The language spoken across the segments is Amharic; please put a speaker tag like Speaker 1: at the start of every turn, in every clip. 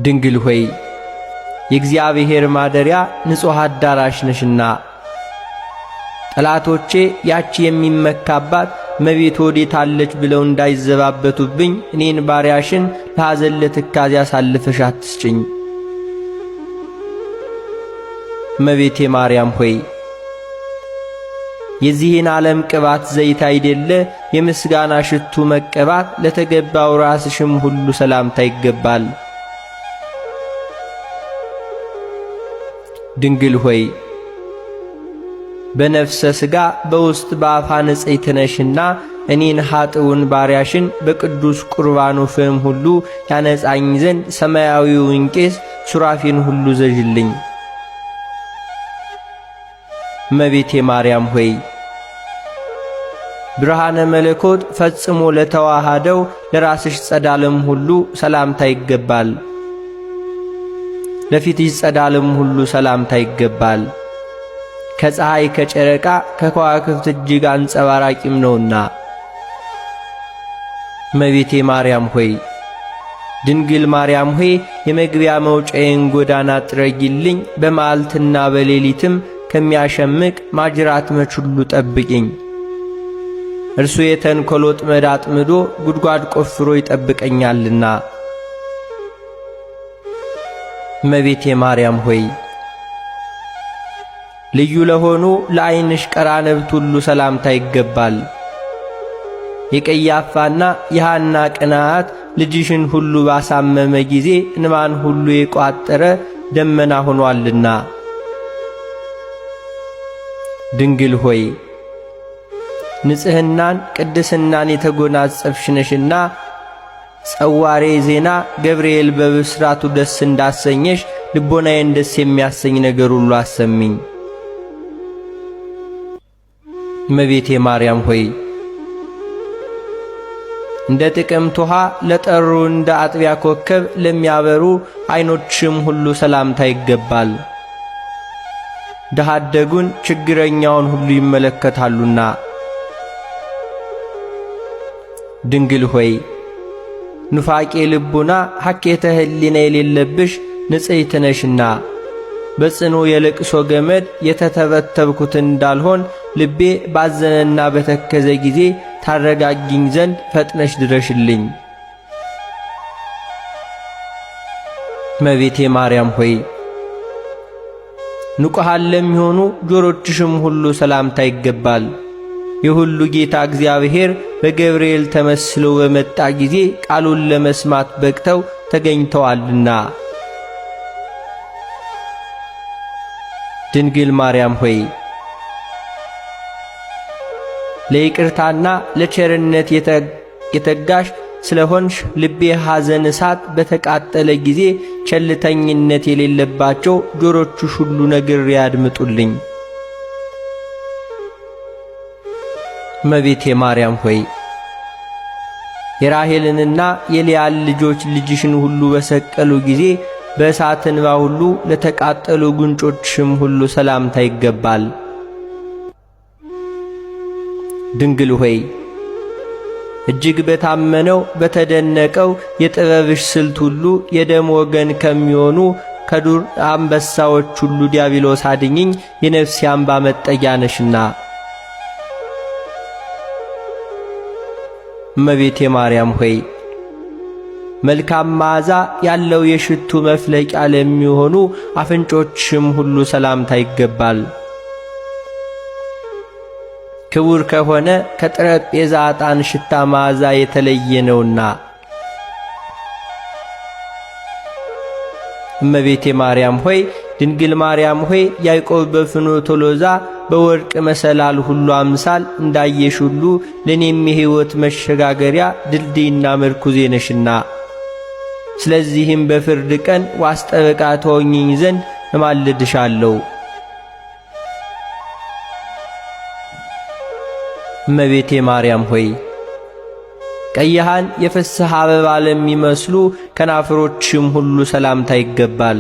Speaker 1: ድንግል ሆይ የእግዚአብሔር ማደሪያ ንጹሕ አዳራሽ ነሽና ጠላቶቼ ያቺ የሚመካባት እመቤት ወዴት አለች ብለው እንዳይዘባበቱብኝ እኔን ባሪያሽን ለሐዘን ለትካዜ አሳልፈሽ አትስጭኝ። እመቤቴ ማርያም ሆይ የዚህን ዓለም ቅባት ዘይት አይደለ የምስጋና ሽቱ መቀባት ለተገባው ራስሽም ሁሉ ሰላምታ ይገባል። ድንግል ሆይ በነፍሰ ሥጋ በውስጥ በአፋ ንጽሕት ነሽና እኔን ኃጥኡን ባሪያሽን በቅዱስ ቁርባኑ ፍም ሁሉ ያነጻኝ ዘንድ ሰማያዊውን ቄስ ሱራፌን ሁሉ ዘዥልኝ። እመቤቴ ማርያም ሆይ ብርሃነ መለኮት ፈጽሞ ለተዋሃደው ለራስሽ ጸዳለም ሁሉ ሰላምታ ይገባል። ለፊትሽ ጸዳለም ሁሉ ሰላምታ ይገባል። ከፀሐይ ከጨረቃ ከከዋክብት እጅግ አንጸባራቂም ነውና። እመቤቴ ማርያም ሆይ ድንግል ማርያም ሆይ የመግቢያ መውጫዬን ጎዳና ጥረጊልኝ፣ በመዓልትና በሌሊትም ከሚያሸምቅ ማጅራት መች ሁሉ ጠብቂኝ። እርሱ የተንኰል ወጥመድ አጥምዶ ጉድጓድ ቆፍሮ ይጠብቀኛልና። እመቤቴ ማርያም ሆይ ልዩ ለሆኑ ለዓይንሽ ቀራንብት ሁሉ ሰላምታ ይገባል። የቀያፋና የሐና ቅንዓት ልጅሽን ሁሉ ባሳመመ ጊዜ እንባን ሁሉ የቋጠረ ደመና ሆኗልና። ድንግል ሆይ ንጽሕናን ቅድስናን የተጎናጸፍሽ ነሽና ጸዋሬ ዜና ገብርኤል በብስራቱ ደስ እንዳሰኘሽ ልቦናዬን ደስ የሚያሰኝ ነገር ሁሉ አሰሚኝ። እመቤቴ ማርያም ሆይ እንደ ጥቅምት ውሃ ለጠሩ እንደ አጥቢያ ኮከብ ለሚያበሩ ዓይኖችም ሁሉ ሰላምታ ይገባል። ድሃ አደጉን ችግረኛውን ሁሉ ይመለከታሉና። ድንግል ሆይ ኑፋቄ ልቡና ሐኬተ ሕሊና የሌለብሽ ንጽሕት ነሽና በጽኑ የለቅሶ ገመድ የተተበተብኩት እንዳልሆን ልቤ ባዘነና በተከዘ ጊዜ ታረጋጊኝ ዘንድ ፈጥነሽ ድረሽልኝ። እመቤቴ ማርያም ሆይ ንቁሃን ለሚሆኑ ጆሮችሽም ሁሉ ሰላምታ ይገባል። የሁሉ ጌታ እግዚአብሔር በገብርኤል ተመስሎ በመጣ ጊዜ ቃሉን ለመስማት በቅተው ተገኝተዋልና። ድንግል ማርያም ሆይ ለይቅርታና ለቸርነት የተጋሽ ስለሆንሽ ልቤ ሐዘን እሳት በተቃጠለ ጊዜ ቸልተኝነት የሌለባቸው ጆሮችሽ ሁሉ ነግሬ ያድምጡልኝ። እመቤቴ ማርያም ሆይ የራሔልንና የልያን ልጆች ልጅሽን ሁሉ በሰቀሉ ጊዜ በእሳት እንባ ሁሉ ለተቃጠሉ ጉንጮችሽም ሁሉ ሰላምታ ይገባል። ድንግል ሆይ እጅግ በታመነው በተደነቀው የጥበብሽ ስልት ሁሉ የደም ወገን ከሚሆኑ ከዱር አንበሳዎች ሁሉ ዲያብሎስ አድኝኝ፣ የነፍሴ አምባ መጠጊያ ነሽና። እመቤቴ ማርያም ሆይ መልካም መዓዛ ያለው የሽቱ መፍለቂያ ለሚሆኑ አፍንጮችሽም ሁሉ ሰላምታ ይገባል። ክቡር ከሆነ ከጠረጴዛ ዕጣን ሽታ መዓዛ የተለየ ነውና። እመቤቴ ማርያም ሆይ ድንግል ማርያም ሆይ ያዕቆብ በፍኖተ ሎዛ በወርቅ መሰላል ሁሉ አምሳል እንዳየሽ ሁሉ ለኔም የሕይወት መሸጋገሪያ ድልድይና ምርኩዜ ነሽና። ስለዚህም በፍርድ ቀን ዋስ ጠበቃ ትሆኚኝ ዘንድ እማልድሻለሁ። እመቤቴ ማርያም ሆይ ቀይሃን የፍስሐ አበባ ለሚመስሉ ከናፍሮችም ሁሉ ሰላምታ ይገባል።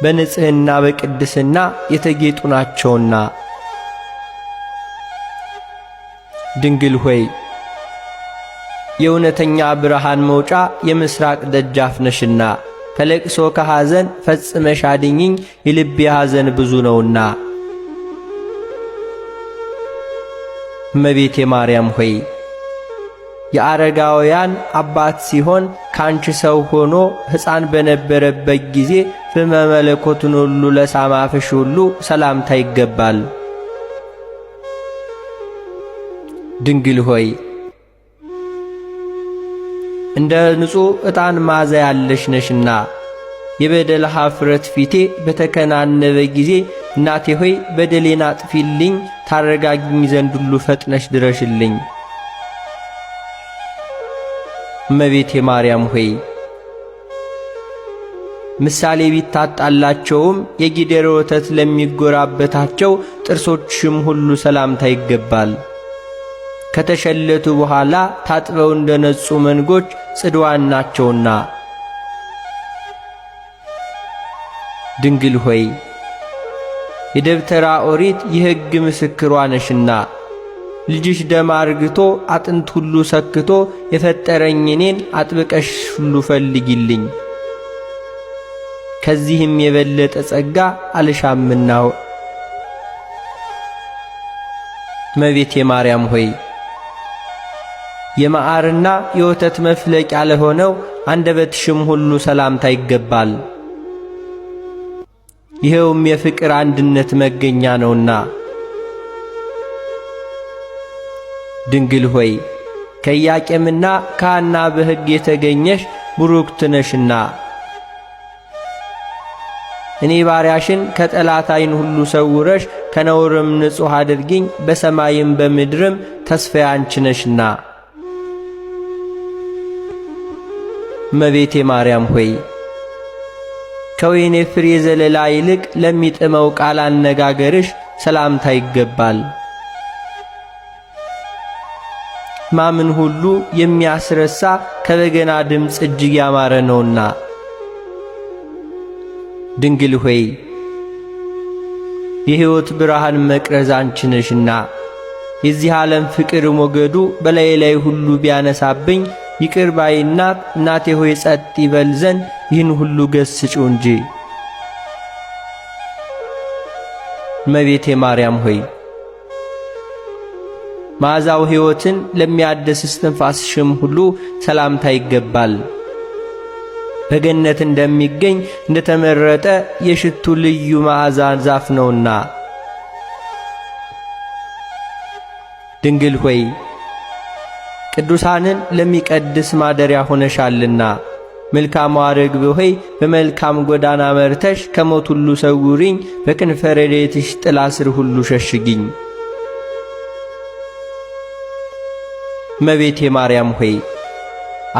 Speaker 1: በንጽሕና በቅድስና የተጌጡ ናቸውና። ድንግል ሆይ የእውነተኛ ብርሃን መውጫ የምስራቅ ደጃፍ ነሽና ከለቅሶ ከሐዘን ፈጽመሽ አድኝኝ የልቤ ሐዘን ብዙ ነውና። እመቤቴ ማርያም ሆይ የአረጋውያን አባት ሲሆን ካንቺ ሰው ሆኖ ሕፃን በነበረበት ጊዜ ፍመ መለኮቱን ሁሉ ለሳማፍሽ ሁሉ ሰላምታ ይገባል። ድንግል ሆይ እንደ ንጹሕ ዕጣን መዓዛ ያለሽ ነሽና የበደል ኀፍረት ፊቴ በተከናነበ ጊዜ እናቴ ሆይ በደሌን አጥፊልኝ፣ ታረጋጊኝ ዘንድ ሁሉ ፈጥነሽ ድረሽልኝ። እመቤቴ ማርያም ሆይ ምሳሌ ቢታጣላቸውም የጊደር ወተት ለሚጎራበታቸው ጥርሶችሽም ሁሉ ሰላምታ ይገባል። ከተሸለቱ በኋላ ታጥበው እንደነጹ መንጎች ጽድዋን ናቸውና። ድንግል ሆይ የደብተራ ኦሪት የሕግ ምስክሯ ነሽና ልጅሽ ደም አርግቶ አጥንት ሁሉ ሰክቶ የፈጠረኝ እኔን አጥብቀሽ ሁሉ ፈልጊልኝ፣ ከዚህም የበለጠ ጸጋ አልሻምና። እመቤቴ ማርያም ሆይ የመዓርና የወተት መፍለቂያ ለሆነው አንደበትሽም ሁሉ ሰላምታ ይገባል። ይኸውም የፍቅር አንድነት መገኛ ነውና። ድንግል ሆይ ከኢያቄምና ከሐና በሕግ የተገኘሽ ቡሩክት ነሽና እኔ ባሪያሽን ከጠላት ዓይን ሁሉ ሰውረሽ ከነውርም ንጹሕ አድርጊኝ፣ በሰማይም በምድርም ተስፋዬ አንቺ ነሽና። እመቤቴ ማርያም ሆይ ከወይኔ ፍሬ ዘለላ ይልቅ ለሚጥመው ቃል አነጋገርሽ ሰላምታ ይገባል። ማምን ሁሉ የሚያስረሳ ከበገና ድምፅ እጅግ ያማረ ነውና። ድንግል ሆይ የሕይወት ብርሃን መቅረዝ አንቺ ነሽና የዚህ ዓለም ፍቅር ሞገዱ በላይ ላይ ሁሉ ቢያነሳብኝ ይቅር ባይ እናቴ ሆይ ጸጥ ይበል ዘንድ ይህን ሁሉ ገስጪው እንጂ። እመቤቴ ማርያም ሆይ መዓዛው ሕይወትን ለሚያድስ እስትንፋስሽም ሁሉ ሰላምታ ይገባል። በገነት እንደሚገኝ እንደተመረጠ የሽቱ ልዩ መዓዛ ዛፍ ነውና። ድንግል ሆይ ቅዱሳንን ለሚቀድስ ማደሪያ ሆነሻልና መልካሟ ርግብ ሆይ በመልካም ጎዳና መርተሽ ከሞት ሁሉ ሰውሪኝ፣ በክንፈ ረድኤትሽ ጥላ ስር ሁሉ ሸሽጊኝ። እመቤቴ ማርያም ሆይ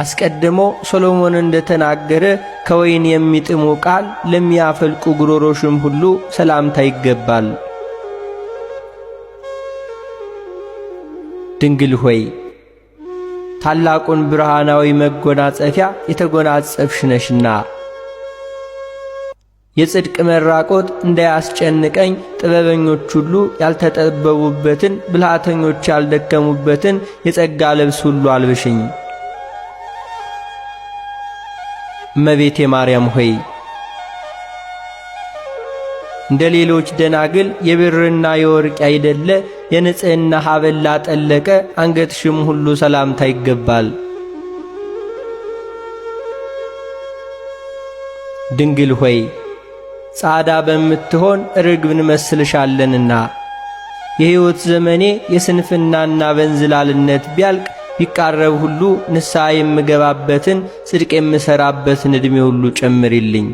Speaker 1: አስቀድሞ ሶሎሞን እንደተናገረ ከወይን የሚጥሙ ቃል ለሚያፈልቁ ጉሮሮሽም ሁሉ ሰላምታ ይገባል። ድንግል ሆይ ታላቁን ብርሃናዊ መጎናጸፊያ የተጎናጸፍሽ ነሽና የጽድቅ መራቆት እንዳያስጨንቀኝ ጥበበኞች ሁሉ ያልተጠበቡበትን ብልሃተኞች ያልደከሙበትን የጸጋ ልብስ ሁሉ አልብሽኝ። እመቤቴ ማርያም ሆይ እንደ ሌሎች ደናግል የብርና የወርቅ አይደለ የንጽሕና ሐብል ላጠለቀ አንገትሽም ሁሉ ሰላምታ ይገባል። ድንግል ሆይ ጻዕዳ በምትሆን ርግብ እንመስልሻለንና የሕይወት ዘመኔ የስንፍናና በንዝላልነት ቢያልቅ ቢቃረብ ሁሉ ንስሐ የምገባበትን ጽድቅ የምሠራበትን ዕድሜ ሁሉ ጨምሪልኝ።